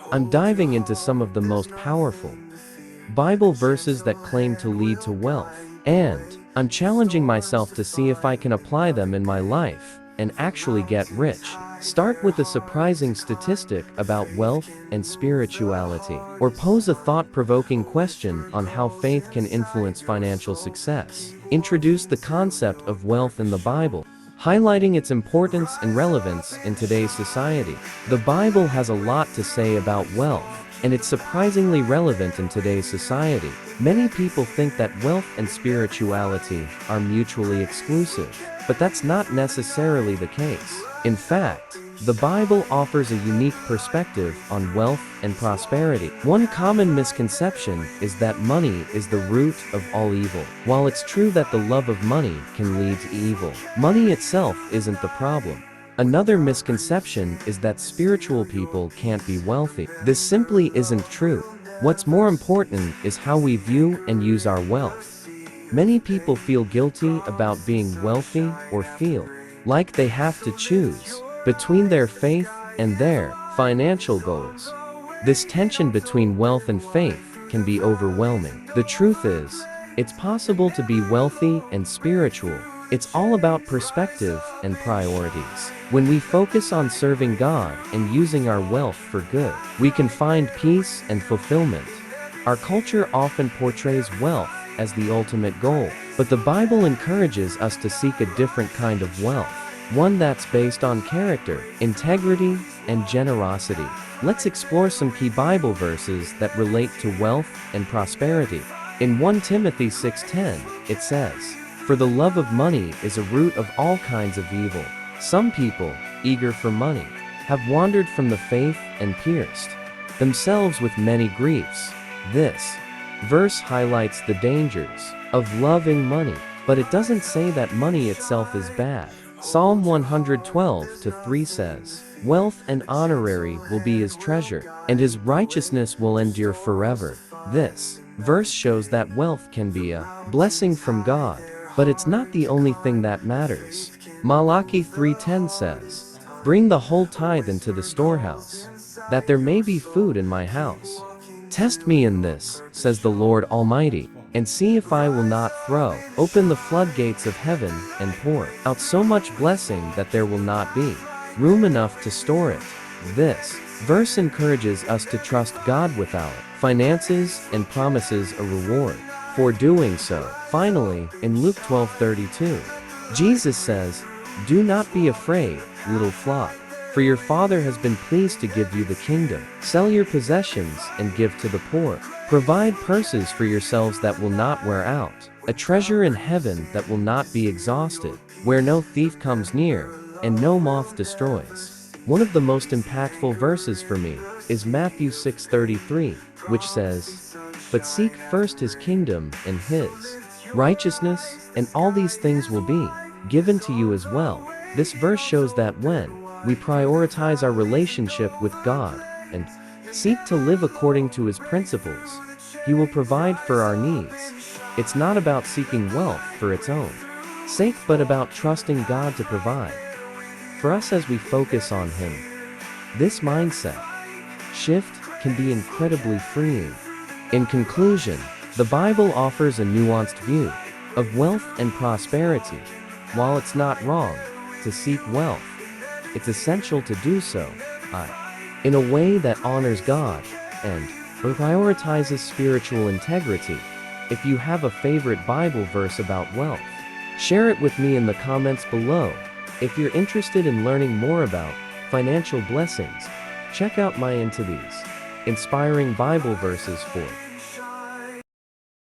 I'm diving into some of the most powerful Bible verses that claim to lead to wealth, and I'm challenging myself to see if I can apply them in my life and actually get rich. Start with a surprising statistic about wealth and spirituality, or pose a thought-provoking question on how faith can influence financial success. Introduce the concept of wealth in the Bible, highlighting its importance and relevance in today's society. The Bible has a lot to say about wealth, and it's surprisingly relevant in today's society. Many people think that wealth and spirituality are mutually exclusive, but that's not necessarily the case. In fact, the Bible offers a unique perspective on wealth and prosperity. One common misconception is that money is the root of all evil. While it's true that the love of money can lead to evil, money itself isn't the problem. Another misconception is that spiritual people can't be wealthy. This simply isn't true. What's more important is how we view and use our wealth. Many people feel guilty about being wealthy or feel like they have to choose between their faith and their financial goals. This tension between wealth and faith can be overwhelming. The truth is, it's possible to be wealthy and spiritual. It's all about perspective and priorities. When we focus on serving God and using our wealth for good, we can find peace and fulfillment. Our culture often portrays wealth as the ultimate goal, but the Bible encourages us to seek a different kind of wealth, one that's based on character, integrity, and generosity. Let's explore some key Bible verses that relate to wealth and prosperity. In 1 Timothy 6:10, it says, "For the love of money is a root of all kinds of evil. Some people, eager for money, have wandered from the faith and pierced themselves with many griefs." This verse highlights the dangers of loving money, but it doesn't say that money itself is bad. Psalm 112:3 says, "Wealth and honorary will be his treasure, and his righteousness will endure forever." This verse shows that wealth can be a blessing from God, but it's not the only thing that matters. Malachi 3:10 says, "Bring the whole tithe into the storehouse, that there may be food in my house. Test me in this, says the Lord Almighty, and see if I will not throw open the floodgates of heaven and pour out so much blessing that there will not be room enough to store it." This verse encourages us to trust God with our finances and promises a reward for doing so. Finally, in Luke 12:32, Jesus says, "Do not be afraid, little flock, for your Father has been pleased to give you the kingdom. Sell your possessions and give to the poor. Provide purses for yourselves that will not wear out, a treasure in heaven that will not be exhausted, where no thief comes near, and no moth destroys." One of the most impactful verses for me is Matthew 6:33, which says, "But seek first his kingdom and his righteousness, and all these things will be given to you as well." This verse shows that when we prioritize our relationship with God and seek to live according to his principles, he will provide for our needs. It's not about seeking wealth for its own sake, but about trusting God to provide for us as we focus on him. This mindset shift can be incredibly freeing. In conclusion, the Bible offers a nuanced view of wealth and prosperity. While it's not wrong to seek wealth, it's essential to do so in a way that honors God and prioritizes spiritual integrity. If you have a favorite Bible verse about wealth, share it with me in the comments below. If you're interested in learning more about financial blessings, check out my Into These inspiring Bible verses for